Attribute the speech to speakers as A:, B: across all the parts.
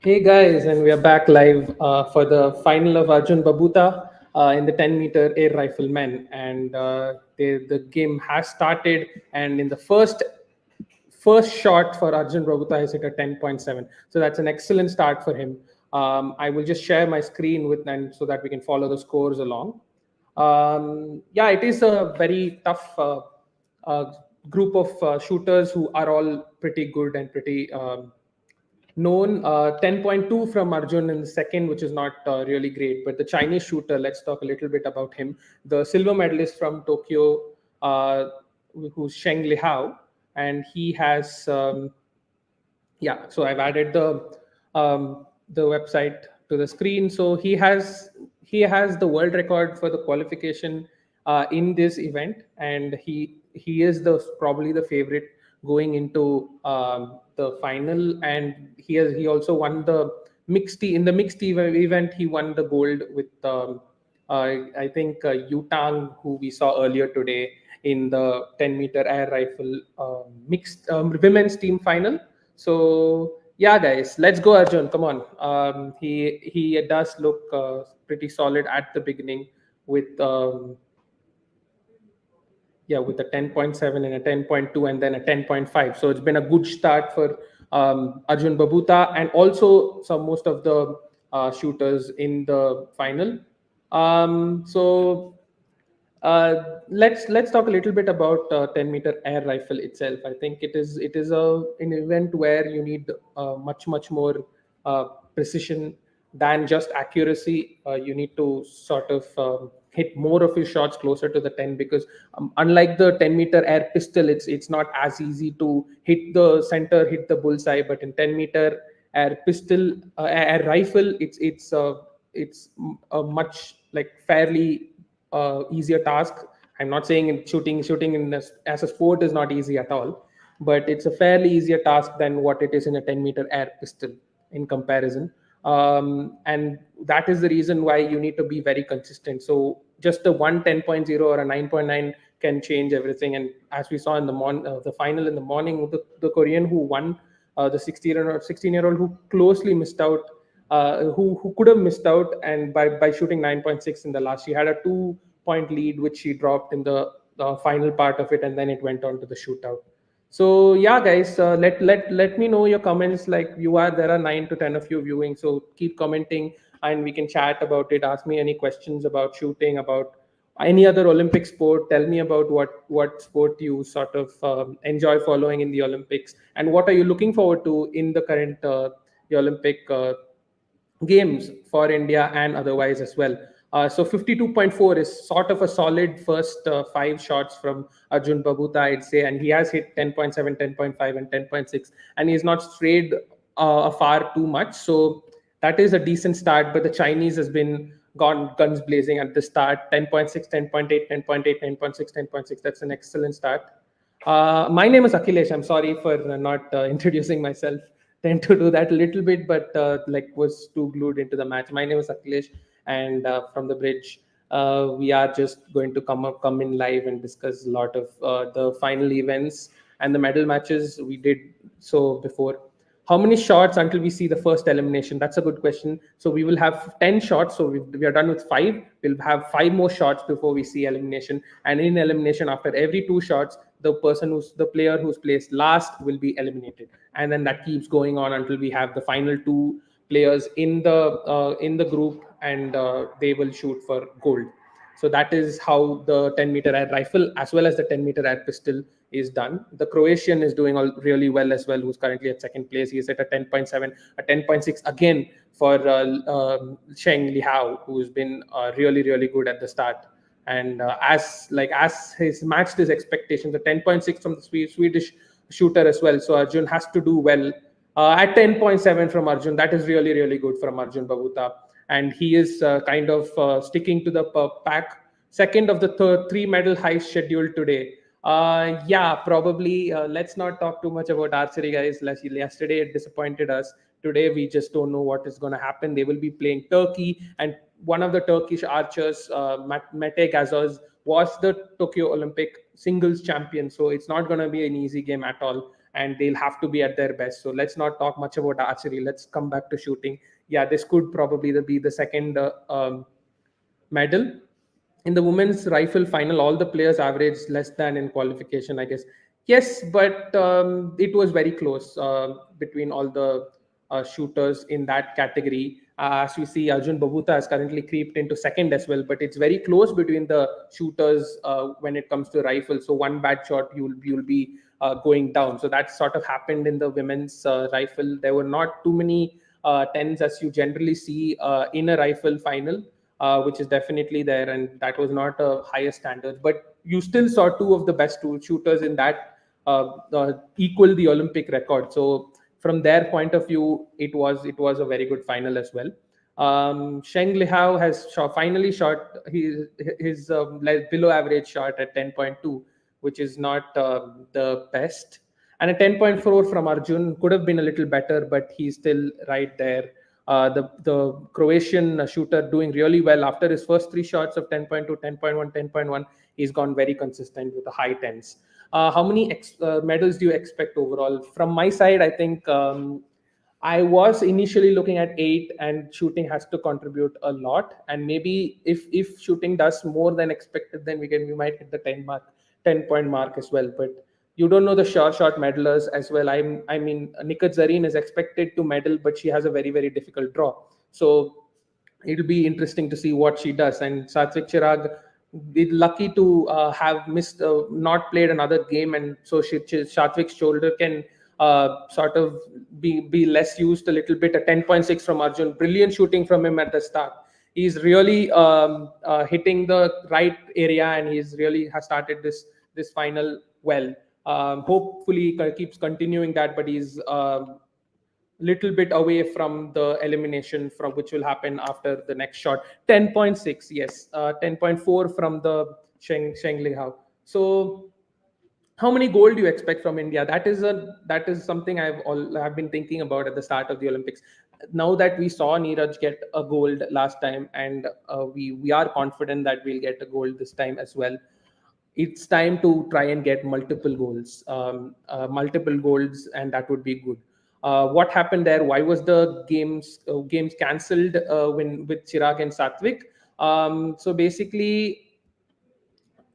A: Hey guys, and we are back live for the final of Arjun Babuta in the 10-meter air rifle men. And the game has started, and in the first shot for Arjun Babuta, has hit a 10.7. So that's an excellent start for him. I will just share my screen with and so that we can follow the scores along. Yeah, it is a very tough uh, group of shooters who are all pretty good and pretty known. 10.2 from Arjun in the second, which is not really great. But the Chinese shooter, let's talk a little bit about him. The silver medalist from Tokyo, who's Sheng Lihao, and he has yeah, so I've added the website to the screen. So he has the world record for the qualification in this event, and he is the probably the favorite going into the final. And he also won the event. He won the gold with I think Yu Tang, who we saw earlier today in the 10-meter air rifle mixed women's team final. So yeah, guys, let's go, Arjun. Come on. He does look pretty solid at the beginning with with a 10.7 and a 10.2 and then a 10.5. So it's been a good start for Arjun Babuta and also some most of the shooters in the final. Let's talk a little bit about 10-meter air rifle itself. I think it is an event where you need much more uh, precision than just accuracy. You need to sort of hit more of your shots closer to the 10 because unlike the 10-meter air pistol, it's not as easy to hit the center, hit the bullseye. But in 10-meter air pistol, air rifle, it's a much like fairly easier task. I'm not saying shooting as a sport is not easy at all, but it's a fairly easier task than what it is in a 10-meter air pistol in comparison. And that is the reason why you need to be very consistent. So just a 1 10.0 or a 9.9 can change everything. And as we saw in the final in the morning, the Korean who won, the 16-year-old who closely missed out, who could have missed out, and by shooting 9.6 in the last, she had a 2 point lead which she dropped in the final part of it, and then it went on to the shootout. So yeah, guys, let me know your comments. Like there are 9 to 10 of you viewing, so keep commenting and we can chat about it. Ask me any questions about shooting, about any other Olympic sport. Tell me about what sport you sort of enjoy following in the Olympics, and what are you looking forward to in the current the Olympic games for India and otherwise as well. So 52.4 is sort of a solid first five shots from Arjun Babuta, I'd say, and he has hit 10.7, 10.5, and 10.6, and he's not strayed far too much. So that is a decent start, but the Chinese has been gone guns blazing at the start. 10.6, 10.8, 10.8, 10.6, 10.6. That's an excellent start. My name is Akhilesh. I'm sorry for not introducing myself. Tend to do that a little bit, but like was too glued into the match. My name is Akhilesh, and from the bridge, we are just going to come in live and discuss a lot of the final events and the medal matches. We did so before. How many shots until we see the first elimination? That's a good question. So we will have 10 shots. So we are done with five. We'll have five more shots before we see elimination. And in elimination, after every two shots, the player who's placed last will be eliminated. And then that keeps going on until we have the final two players in the group, and they will shoot for gold. So that is how the 10-meter air rifle as well as the 10-meter air pistol is done. The Croatian is doing really well as well, who's currently at second place. He is at a 10.7, a 10.6 again for Sheng Lihao, who's been really good at the start. And as his matched his expectations, the 10.6 from the Swedish shooter as well. So Arjun has to do well. At 10.7 from Arjun, that is really good from Arjun Babuta, and he is kind of sticking to the pack. Second of the three medal heist scheduled today. Yeah, probably. Let's not talk too much about archery, guys. Yesterday it disappointed us. Today we just don't know what is going to happen. They will be playing Turkey, and one of the Turkish archers, Mete Gazoz, was the Tokyo Olympic singles champion. So it's not going to be an easy game at all. and they'll have to be at their best. So let's not talk much about archery. Let's come back to shooting. Yeah, this could probably be the second medal. In the women's rifle final, all the players averaged less than in qualification, I guess. Yes, but it was very close between all the shooters in that category. As we see, Arjun Babuta has currently creeped into second as well, but it's very close between the shooters when it comes to rifle. So one bad shot, you'll be going down. So that sort of happened in the women's rifle. There were not too many tens as you generally see in a rifle final, which is definitely there, and that was not a higher standard. But you still saw two of the best two shooters in that equal the Olympic record. So from their point of view, it was a very good final as well. Sheng Lihao has finally shot his below average shot at 10.2, which is not the best. And a 10.4 from Arjun could have been a little better, but he's still right there. The Croatian shooter doing really well after his first three shots of 10.2, 10.1, 10.1. He's gone very consistent with the high tens. How many medals do you expect overall? From my side, I think I was initially looking at eight, and shooting has to contribute a lot. And maybe if shooting does more than expected, then we might hit the 10-point mark as well. But you don't know the short medalers as well. I mean, Nikat Zareen is expected to medal, but she has a very very difficult draw. So it'll be interesting to see what she does. And Satvik Chirag is lucky to have missed, not played another game, and so Satvik's shoulder can sort of be less used a little bit. A 10.6 from Arjun, brilliant shooting from him at the start. He's really hitting the right area, and he's really has started this final well. Hopefully, he keeps continuing that, but he's little bit away from the elimination from which will happen after the next shot. 10.6, yes. 10.4 from the Sheng Lihao. So how many gold do you expect from India? That is something I've been thinking about at the start of the Olympics. Now that we saw Neeraj get a gold last time, and we are confident that we'll get a gold this time as well, it's time to try and get multiple golds, and that would be good. What happened there? Why was the games cancelled when with Chirag and Satvik? So basically,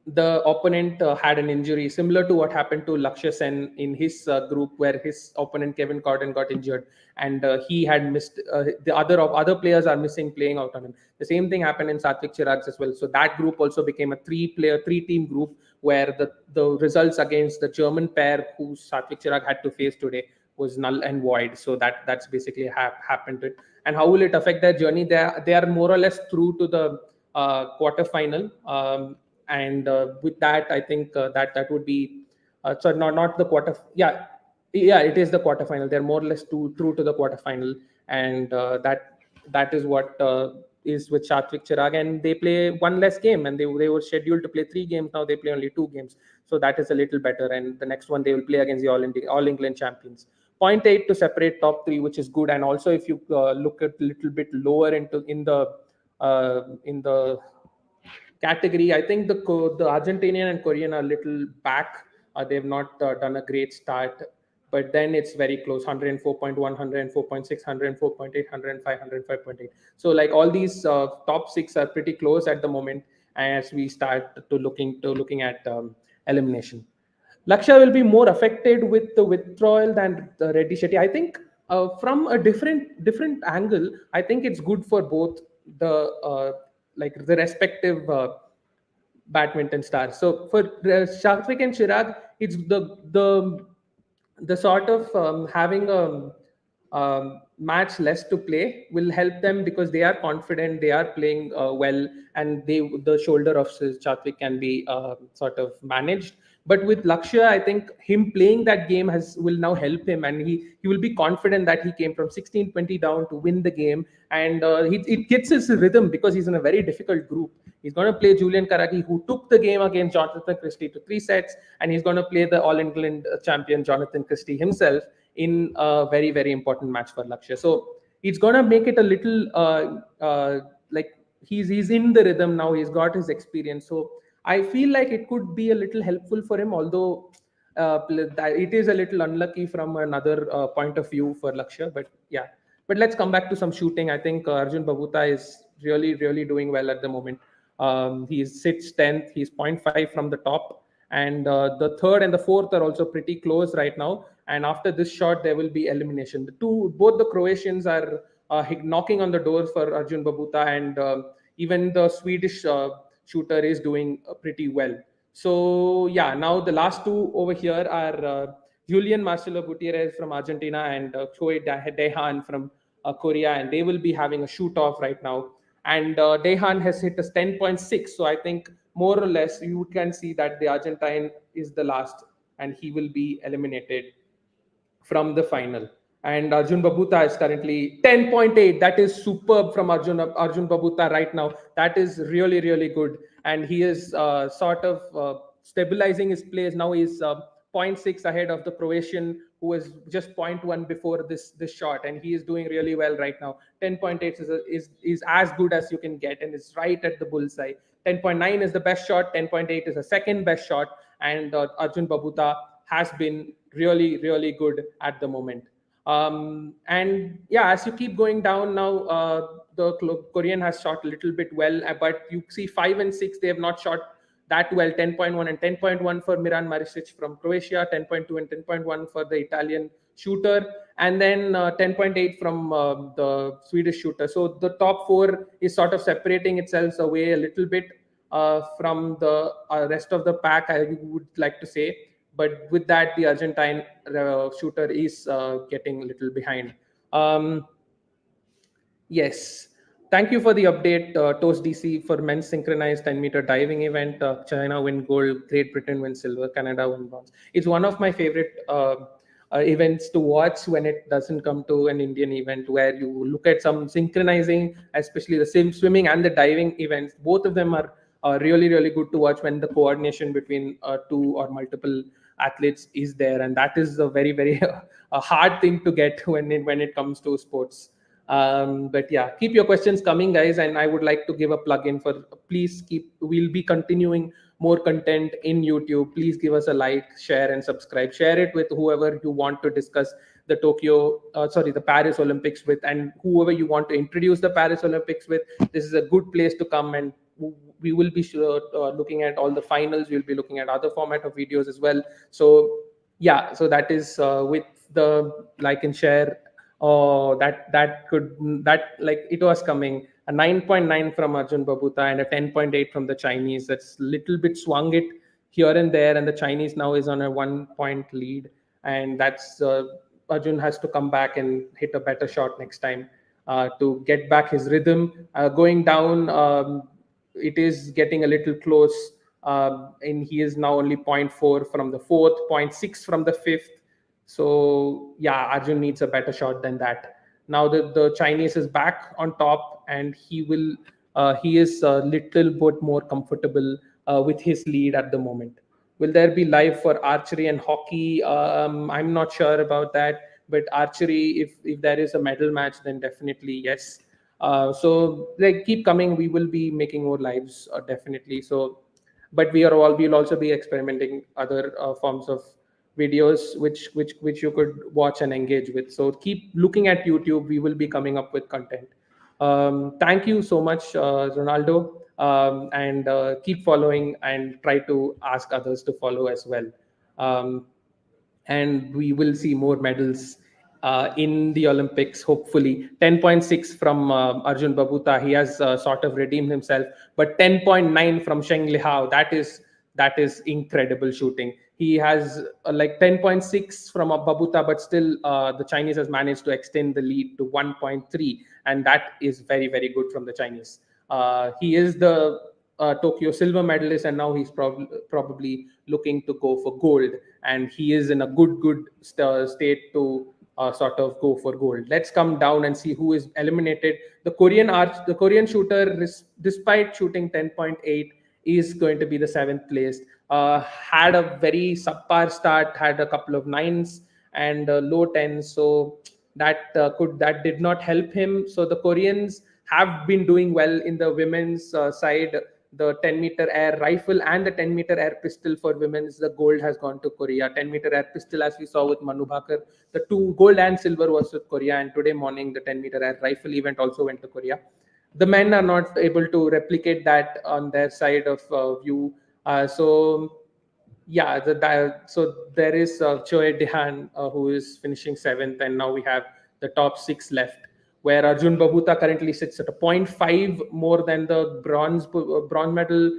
A: the opponent had an injury similar to what happened to Lakshya Sen in his group, where his opponent Kevin Corden got injured, and he had missed. The other players are missing, playing out on him. The same thing happened in Satvik Chirag's as well. So that group also became a three-team group, where the results against the German pair who Satvik Chirag had to face today was null and void. So that's basically happened to it. And how will it affect their journey? They are more or less through to the quarterfinal. And with that, I think that would be so not the quarter. Yeah, it is the quarterfinal. They're more or less through to the quarterfinal, and that is what is with Satvik Chirag, and they play one less game, and they were scheduled to play 3 games. Now they play only 2 games, so that is a little better. And the next one they will play against the All England champions. Point 0.8 to separate top three, which is good. And also, if you look at a little bit lower in the category, I think the Argentinian and Korean are a little back. They've not done a great start, but then it's very close: 104.1, 104.6, 104.8, 105, 105.8. So like all these top six are pretty close at the moment as we start to looking at elimination. Lakshya will be more affected with the withdrawal than the Reddy Shetty. I think from a different angle, I think it's good for both the the respective badminton stars. So for Satvik and Chirag, it's the sort of having a match less to play will help them, because they are confident, they are playing well, and the shoulder of Satvik can be sort of managed. But with Lakshya, I think him playing that game will now help him, and he will be confident that he came from 16-20 down to win the game, and it gets his rhythm because he's in a very difficult group. He's going to play Julian Karaki, who took the game against Jonathan Christie to 3 sets, and he's going to play the All England champion Jonathan Christie himself in a very very important match for Lakshya. So it's going to make it a little like he's in the rhythm now. He's got his experience, so I feel like it could be a little helpful for him. Although it is a little unlucky from another point of view for Lakshya. But yeah, but let's come back to some shooting. I think Arjun Babuta is really, really doing well at the moment. He sits 10th. He's point 0.5 from the top, and the third and the fourth are also pretty close right now. And after this shot, there will be elimination. Both the Croatians are knocking on the doors for Arjun Babuta, and even the Swedish shooter is doing pretty well. So yeah, now the last two over here are Julian Marcelo Gutierrez from Argentina and Choi Dehan from Korea, and they will be having a shoot off right now. And Dehan has hit us 10.6, so I think more or less you can see that the Argentine is the last, and he will be eliminated from the final. And Arjun Babuta is currently 10.8. That is superb from Arjun Babuta right now. That is really, really good. And he is sort of stabilizing his plays. Now he's zero point 0.6 ahead of the Croatian, who was just 0.1 before this shot. And he is doing really well right now. 10.8 is as good as you can get, and it's right at the bullseye. 10.9 is the best shot. 10.8 is the second best shot. And Arjun Babuta has been really, really good at the moment. And yeah, as you keep going down now, the Korean has shot a little bit well, but you see 5 and 6, they have not shot that well. 10.1 and 10.1 for Miran Maricic from Croatia, 10.2 and 10.1 for the Italian shooter, and then 10.8 from the Swedish shooter. So the top four is sort of separating itself away a little bit from the rest of the pack, I would like to say. But with that, the Argentine shooter is getting a little behind. Yes. Thank you for the update, Toast DC, for men's synchronized 10-meter diving event. China win gold, Great Britain win silver, Canada win bronze. It's one of my favorite events to watch when it doesn't come to an Indian event, where you look at some synchronizing, especially the swimming and the diving events. Both of them are really, really good to watch when the coordination between two or multiple athletes is there. And that is a very, very a hard thing to get when it comes to sports. But yeah, keep your questions coming, guys, and I would like to give a plug in for, please keep, we'll be continuing more content in YouTube. Please give us a like, share, and subscribe. Share it with whoever you want to discuss the Paris Olympics with, and whoever you want to introduce the Paris Olympics with. This is a good place to come, and we will be looking at all the finals. We'll be looking at other format of videos as well. So yeah, so that is with the like and share. Oh, that like it was coming. A 9.9 from Arjun Babuta and a 10.8 from the Chinese. That's little bit swung it here and there, and the Chinese now is on a 1 point lead, and that's Arjun has to come back and hit a better shot next time to get back his rhythm. Going down, it is getting a little close, and he is now only 0.4 from the fourth, 0.6 from the fifth. So yeah, Arjun needs a better shot than that. Now the Chinese is back on top, and he is a little bit more comfortable with his lead at the moment. Will there be live for archery and hockey? I'm not sure about that, but archery, if there is a medal match, then definitely yes. So like keep coming. We will be making more lives definitely. So, but we'll also be experimenting other forms of videos which you could watch and engage with. So keep looking at YouTube. We will be coming up with content. Thank you so much, Ronaldo, and keep following and try to ask others to follow as well. Um, and we will see more medals in the Olympics, hopefully. 10.6 from Arjun Babuta. He has sort of redeemed himself. But 10.9 from Sheng Lihao. That is incredible shooting. He has like 10.6 from Babuta, but still the Chinese has managed to extend the lead to 1.3. And that is very, very good from the Chinese. He is the Tokyo silver medalist, and now he's probably looking to go for gold. And he is in a good state to sort of go for gold. Let's come down and see who is eliminated. The Korean shooter, despite shooting 10.8, is going to be the seventh place. Had a very subpar start, had a couple of nines and low tens, so that did not help him. So the Koreans have been doing well in the women's side. the 10-meter air rifle and the 10-meter air pistol for women's, the gold has gone to Korea. 10-meter air pistol, as we saw with Manu Bhakar, the two gold and silver was with Korea, and today morning the 10-meter air rifle event also went to Korea. The men are not able to replicate that on their side of view. So yeah, so there is Choi Dehan, who is finishing seventh, and now we have the top six left, where Arjun Babuta currently sits at a point 0.5 more than the bronze medal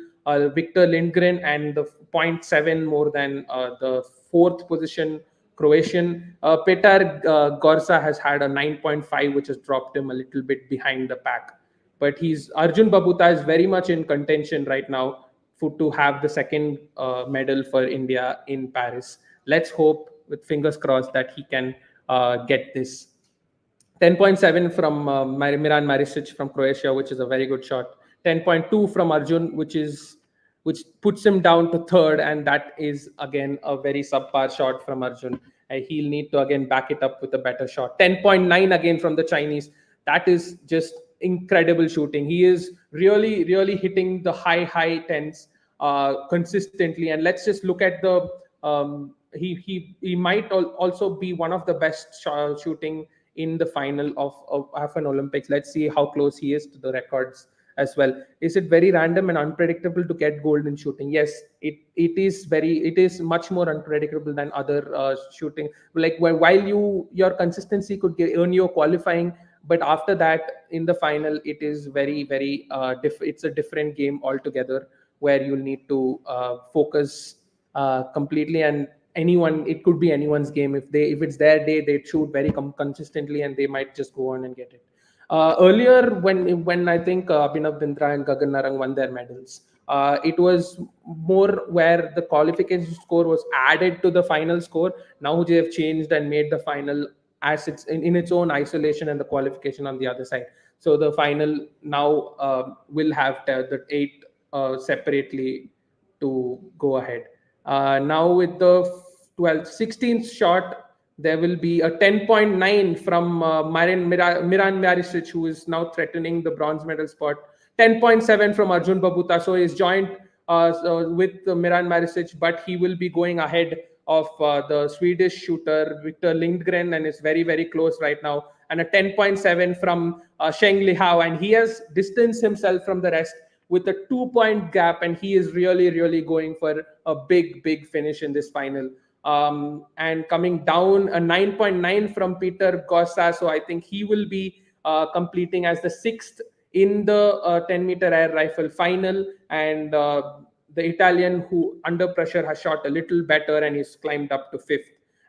A: Victor Lindgren, and the zero point 0.7 more than the fourth position Croatian. Petar Gorsa has had a 9.5, which has dropped him a little bit behind the pack. But Arjun Babuta is very much in contention right now to have the second medal for India in Paris. Let's hope, with fingers crossed, that he can get this. 10.7 from Miran Maricic from Croatia, which is a very good shot. 10.2 from Arjun, which puts him down to third, and that is again a very subpar shot from Arjun. He'll need to again back it up with a better shot. 10.9 again from the Chinese. That is just incredible shooting. He is really, really hitting the high tens consistently. And let's just look at the he might also be one of the best shooting in the final of an Olympics. Let's see how close he is to the records as well. Is it very random and unpredictable to get gold in shooting? Yes, it is much more unpredictable than other shooting. Like while your consistency could earn you qualifying, but after that in the final it is very it's a different game altogether, where you'll need to focus completely, and it could be anyone's game. If it's their day, they shoot very consistently and they might just go on and get it. Earlier, when I think Abhinav Bindra and Gagan Narang won their medals, it was more where the qualification score was added to the final score. Now they have changed and made the final as it's in its own isolation, and the qualification on the other side. So the final now will have the 8 separately to go ahead. Now with the 16th shot, there will be a 10.9 from Miran Maricic, who is now threatening the bronze medal spot. 10.7 from Arjun Babuta, so he's joined with Miran Maricic, but he will be going ahead of the Swedish shooter Victor Lindgren, and is very close right now. And a 10.7 from Sheng Lihao, and he has distanced himself from the rest with a 2-point gap, and he is really going for a big finish in this final. And coming down, a 9.9 from Peter Gossa, so I think he will be completing as the 6th in the 10-meter air rifle final. And the Italian, who under pressure has shot a little better, and he's climbed up to 5th.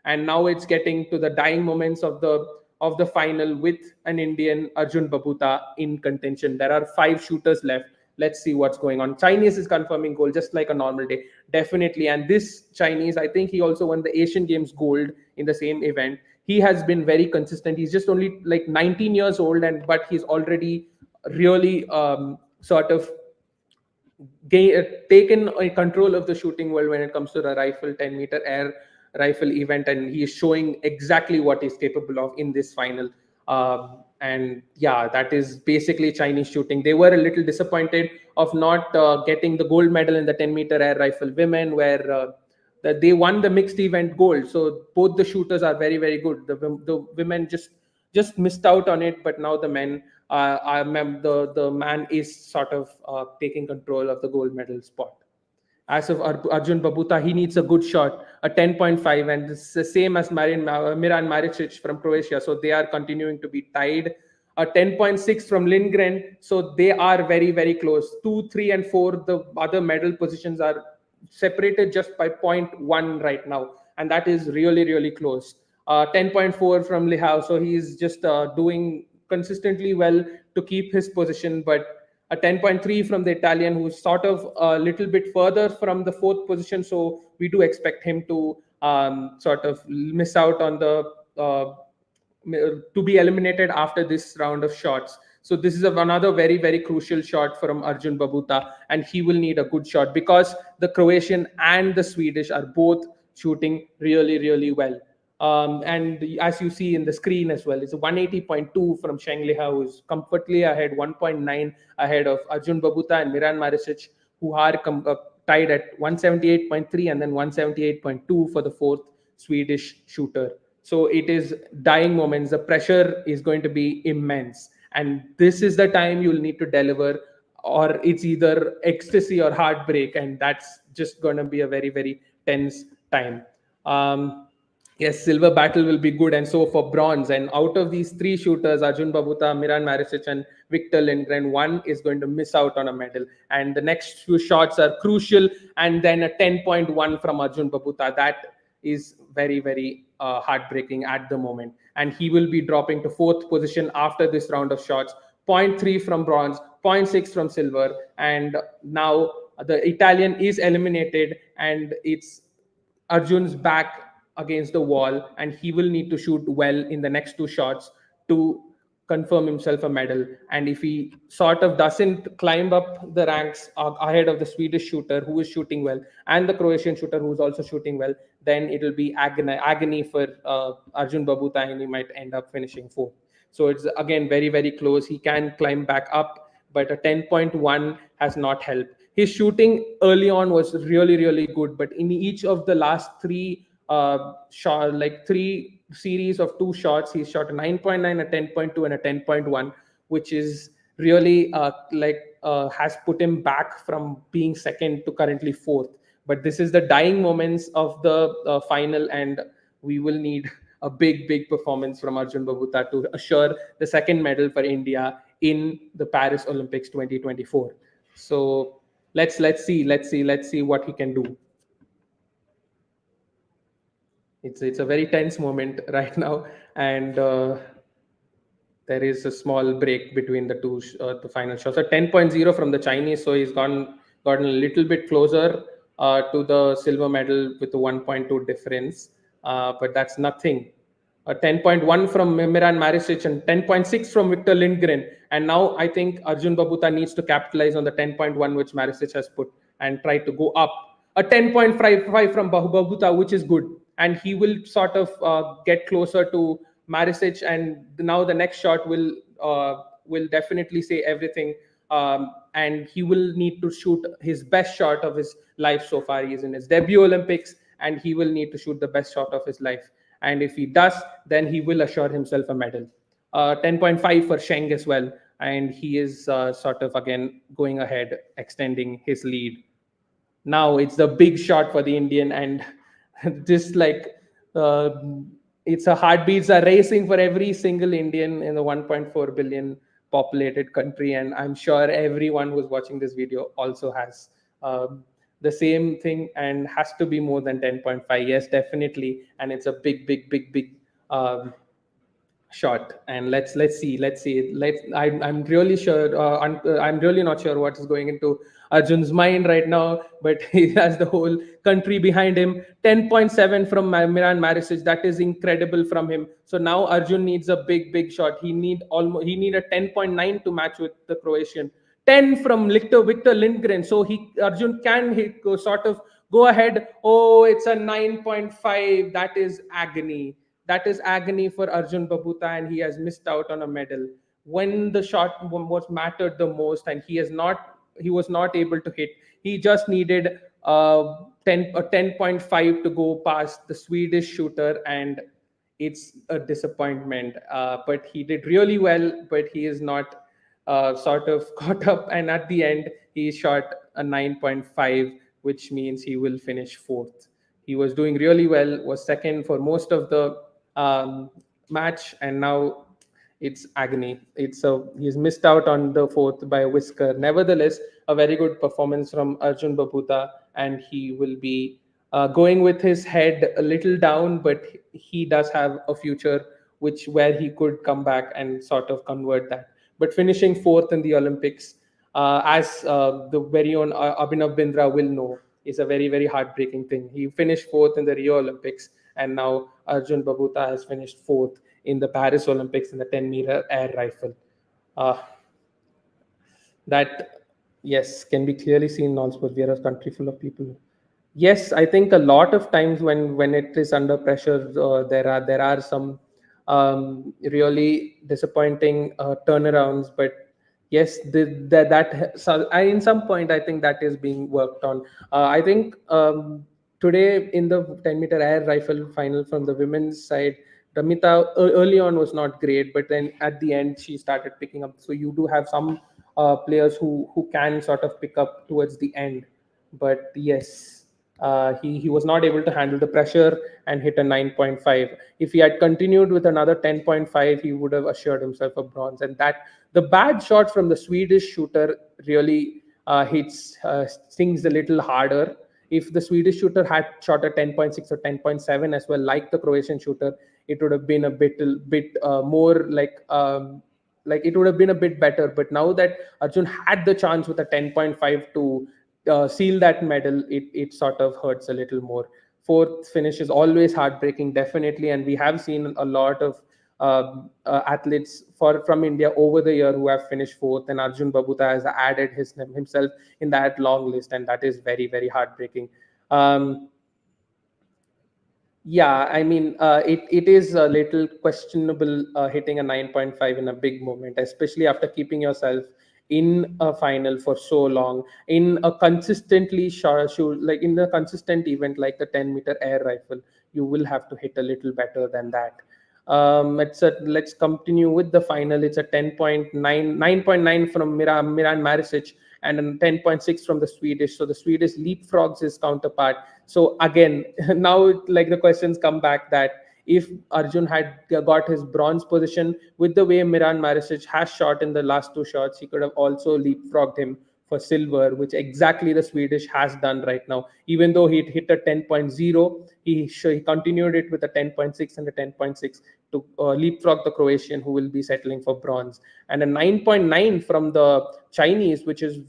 A: And now it's getting to the dying moments of the final with an Indian, Arjun Babuta, in contention. There are 5 shooters left. Let's see what's going on. Chinese is confirming gold just like a normal day, definitely. And this Chinese, I think he also won the Asian Games gold in the same event. He has been very consistent. He's just only like 19 years old, but he's already really sort of taken control of the shooting world when it comes to the 10-meter air rifle event, and he is showing exactly what he's capable of in this final. And yeah, that is basically Chinese shooting. They were a little disappointed of not getting the gold medal in the 10-meter air rifle women, where they won the mixed event gold. So both the shooters are very good. The women just missed out on it, but now the men, the man is sort of taking control of the gold medal spot. As of Arjun Babuta, he needs a good shot, a 10.5, and it's the same as Miran Maricic from Croatia. So they are continuing to be tied. A 10.6 from Lindgren. So they are very close. 2, 3, and 4, the other medal positions are separated just by 0.1 right now. And that is really close. 10.4 from Lihao. So he's just doing consistently well to keep his position, but a 10.3 from the Italian, who's sort of a little bit further from the 4th position. So we do expect him to sort of miss out on to be eliminated after this round of shots. So this is another very crucial shot from Arjun Babuta, and he will need a good shot because the Croatian and the Swedish are both shooting really well. And as you see in the screen as well, it's 180.2 from Sheng Liha, who is comfortably ahead, 1.9 ahead of Arjun Babuta and Miran Maricic, who are tied at 178.3 and then 178.2 for the fourth Swedish shooter. So it is dying moments. The pressure is going to be immense. And this is the time you'll need to deliver, or it's either ecstasy or heartbreak. And that's just going to be a very, very tense time. Yes, silver battle will be good, and so for bronze. And out of these three shooters, Arjun Babuta, Miran Maricic, and Victor Lindgren, one is going to miss out on a medal. And the next few shots are crucial. And then a 10.1 from Arjun Babuta. That is very, very heartbreaking at the moment. And he will be dropping to fourth position after this round of shots. Point 0.3 from bronze, point 0.6 from silver. And now the Italian is eliminated, and it's Arjun's back against the wall, and he will need to shoot well in the next two shots to confirm himself a medal. And if he sort of doesn't climb up the ranks ahead of the Swedish shooter who is shooting well and the Croatian shooter who is also shooting well, then it will be agony for Arjun Babuta, and he might end up finishing fourth. So it's again very, very close. He can climb back up, but a 10.1 has not helped. His shooting early on was really, really good, but in each of the last three like three series of two shots, he shot a 9.9, a 10.2, and a 10.1, which is really has put him back from being second to currently fourth. But this is the dying moments of the final, and we will need a big, big performance from Arjun Babuta to assure the second medal for India in the Paris Olympics 2024. So let's see what he can do. It's a very tense moment right now, and there is a small break between the two the final shots. So 10.0 from the Chinese, so he's gotten a little bit closer to the silver medal with the 1.2 difference, but that's nothing. 10.1 from Miran Maricic and 10.6 from Victor Lindgren. And now I think Arjun Babuta needs to capitalize on the 10.1 which Maricic has put and try to go up. A 10.55 from Babuta, which is good. And he will sort of get closer to Maricic. And now the next shot will definitely say everything. And he will need to shoot his best shot of his life so far. He's in his debut Olympics, and he will need to shoot the best shot of his life. And if he does, then he will assure himself a medal. 10.5 for Sheng as well. And he is sort of again going ahead, extending his lead. Now it's the big shot for the Indian, and just like uh, it's a heartbeats are racing for every single Indian in the 1.4 billion populated country. And I'm sure everyone who's watching this video also has the same thing and has to be more than 10.5. Yes, definitely. And it's a big, big, big, big shot. And let's see I'm really sure I'm really not sure what is going into Arjun's mind right now, but he has the whole country behind him. 10.7 from Miran Maricic, that is incredible from him. So now Arjun needs a big, big shot. He need a 10.9 to match with the Croatian. 10 from Victor Lindgren, so Arjun can sort of go ahead. Oh, it's a 9.5. That is agony. That is agony for Arjun Babuta, and he has missed out on a medal when the shot was mattered the most, and he was not able to hit. He just needed 10.5 to go past the Swedish shooter, and it's a disappointment. But he did really well, but he is not sort of caught up, and at the end he shot a 9.5, which means he will finish fourth. He was doing really well, was second for most of the match, and now it's agony. He's missed out on the fourth by a whisker. Nevertheless, a very good performance from Arjun Babuta, and he will be going with his head a little down, but he does have a future where he could come back and sort of convert that. But finishing fourth in the Olympics, as the very own Abhinav Bindra will know, is a very, very heartbreaking thing. He finished fourth in the Rio Olympics, and now Arjun Babuta has finished fourth in the Paris Olympics in the 10-meter air rifle. That, yes, can be clearly seen in all sports. We are a country full of people Yes, I think a lot of times when it is under pressure, there are some really disappointing turnarounds. But yes, so in some point I think that is being worked on. I think today in the 10-meter air rifle final from the women's side, Ramita early on was not great, but then at the end she started picking up. So you do have some players who can sort of pick up towards the end. But yes, he was not able to handle the pressure and hit a 9.5. If he had continued with another 10.5, he would have assured himself a bronze. And that the bad shot from the Swedish shooter really hits stings a little harder. If the Swedish shooter had shot a 10.6 or 10.7 as well, like the Croatian shooter, it would have been a bit more like it would have been a bit better. But now that Arjun had the chance with a 10.5 to seal that medal, it sort of hurts a little more. Fourth finish is always heartbreaking, definitely, and we have seen a lot of athletes from India over the year who have finished fourth, and Arjun Babuta has added himself in that long list, and that is very, very heartbreaking. Um, yeah, I mean, it is a little questionable hitting a 9.5 in a big moment, especially after keeping yourself in a final for so long in a consistently short shoot, like in a consistent event like the 10-meter air rifle. You will have to hit a little better than that. Let's continue with the final. It's a 10.9, 9.9 from Miran Maricic and a 10.6 from the Swedish. So the Swedish leapfrogs his counterpart. So again, now like the questions come back that if Arjun had got his bronze position with the way Miran Maricic has shot in the last two shots, he could have also leapfrogged him for silver, which exactly the Swedish has done right now. Even though he hit a 10.0, he continued it with a 10.6 and a 10.6 to leapfrog the Croatian, who will be settling for bronze, and a 9.9 from the Chinese, which is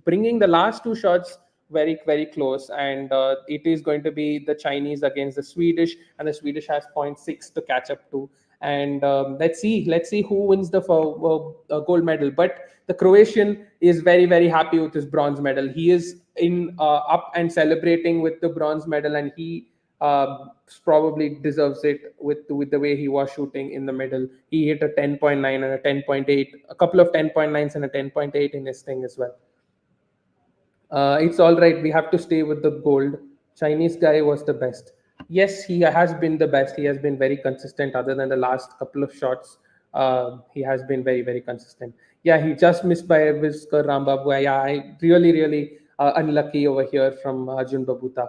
A: bringing the last two shots very, very close. And it is going to be the Chinese against the Swedish, and the Swedish has zero point 0.6 to catch up to. And let's see who wins the gold medal. But the Croatian is very, very happy with his bronze medal. He is in up and celebrating with the bronze medal, and he probably deserves it with the way he was shooting in the middle. He hit a 10.9 and a 10.8, a couple of 10.9s and a 10.8 in his thing as well. It's all right. We have to stay with the gold. Chinese guy was the best. Yes, he has been the best. He has been very consistent. Other than the last couple of shots, he has been very, very consistent. Yeah, he just missed by a whisker, Rambabu. Yeah, I really, really unlucky over here from Arjun Babuta.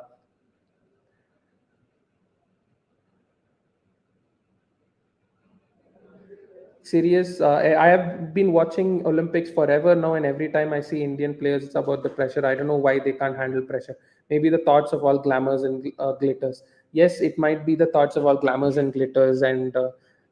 A: Serious. I have been watching Olympics forever now, and every time I see Indian players, it's about the pressure. I don't know why they can't handle pressure. Maybe the thoughts of all glamours and glitters. Yes, it might be the thoughts of all glamours and glitters, and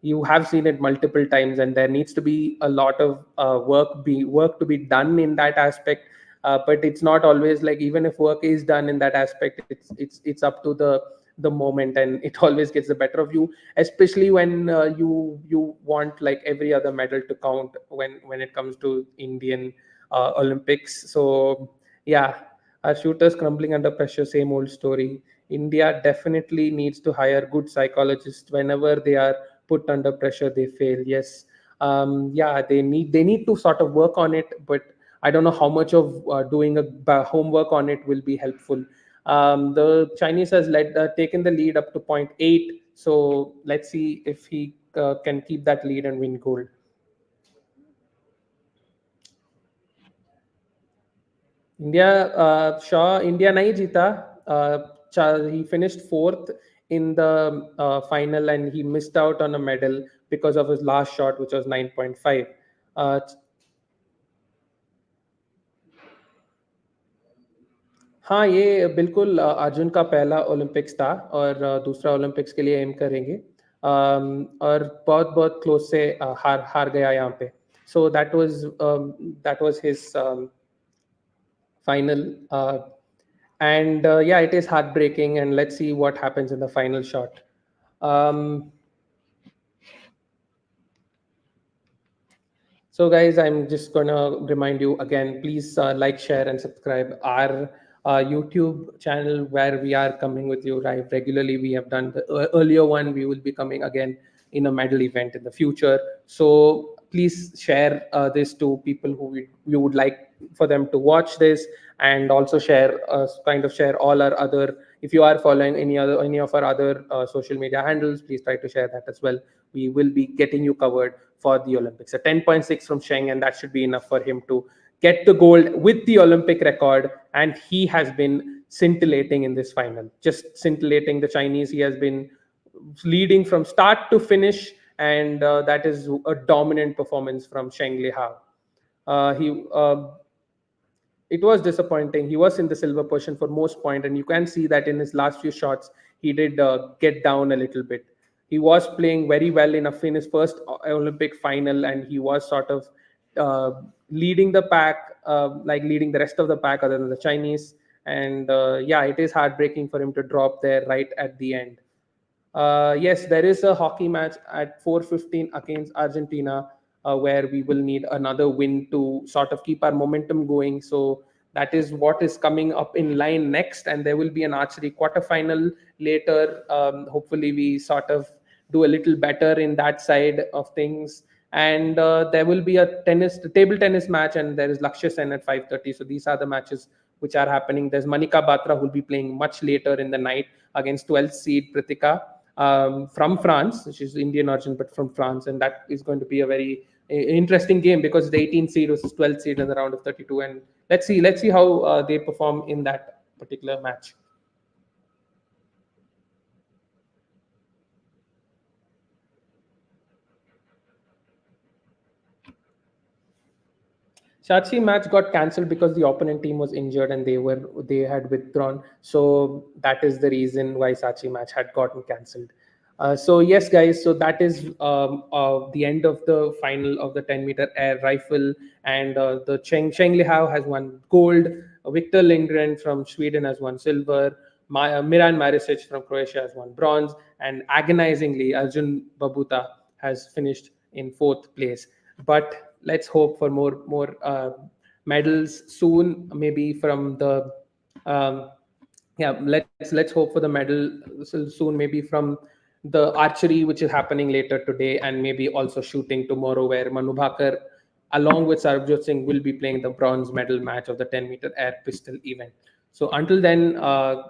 A: you have seen it multiple times. And there needs to be a lot of work to be done in that aspect. But it's not always like, even if work is done in that aspect, it's up to the moment, and it always gets the better of you, especially when you want like every other medal to count when it comes to Indian Olympics. So yeah, our shooters crumbling under pressure, same old story. India definitely needs to hire good psychologists. Whenever they are put under pressure, they fail. Yes. Yeah, they need to sort of work on it, but I don't know how much of doing homework on it will be helpful. The Chinese has taken the lead up to point 0.8. So let's see if he can keep that lead and win gold. India Shaw India नहीं जीता. He finished fourth in the final, and he missed out on a medal because of his last shot, which was 9.5. uh, हाँ, ये बिल्कुल अर्जुन का पहला Olympics था, और दूसरा ओलंपिक्स के लिए एम करेंगे. और बहुत बहुत क्लोज से हार हार गया यहाँ पे. So that was his final. And yeah, it is heartbreaking, and let's see what happens in the final shot. um, So, guys, I'm just gonna remind you again. Please like, share, and subscribe our YouTube channel where we are coming with you right regularly. We have done the earlier one. We will be coming again in a medal event in the future. So please share this to people who you would like for them to watch this, and also share kind of share all our other. If you are following any of our other social media handles, please try to share that as well. We will be getting you covered for the Olympics. A 10.6 from Sheng, and that should be enough for him to get the gold with the Olympic record. And he has been scintillating in this final, just scintillating. The Chinese, he has been leading from start to finish, and that is a dominant performance from Sheng Lihao. He It was disappointing. He was in the silver position for most point, and you can see that in his last few shots, he did get down a little bit. He was playing very well enough in his first Olympic final, and he was sort of leading the pack, like leading the rest of the pack other than the Chinese. And yeah, it is heartbreaking for him to drop there right at the end. Yes, there is a hockey match at 4:15 against Argentina, where we will need another win to sort of keep our momentum going. So that is what is coming up in line next, and there will be an archery quarterfinal later. Hopefully, we sort of do a little better in that side of things. And there will be a table tennis match, and there is Lakshya Sen at 5:30. So these are the matches which are happening. There's Manika Batra, who will be playing much later in the night against 12th seed Pritika, from France. She's Indian origin, but from France, and that is going to be a very interesting game because the 18th seed versus 12th seed in the round of 32. And let's see how they perform in that particular match. Shachi match got cancelled because the opponent team was injured and they had withdrawn. So that is the reason why Sachi match had gotten cancelled. So yes, guys. So that is the end of the final of the 10-meter air rifle, and the Cheng Lihao has won gold. Victor Lindgren from Sweden has won silver. Miran Maricic from Croatia has won bronze, and agonizingly, Arjun Babuta has finished in fourth place. But let's hope for more medals soon, maybe from the um, yeah, let's hope for the medal soon, maybe from the archery, which is happening later today, and maybe also shooting tomorrow, where Manu Bhakar along with Sarabjot Singh will be playing the bronze medal match of the 10-meter air pistol event. So until then,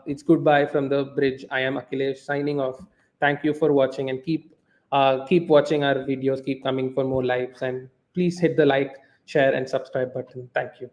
A: it's goodbye from the bridge. I am Akhilesh signing off. Thank you for watching, and keep watching our videos, keep coming for more lives, and please hit the like, share, and subscribe button. Thank you.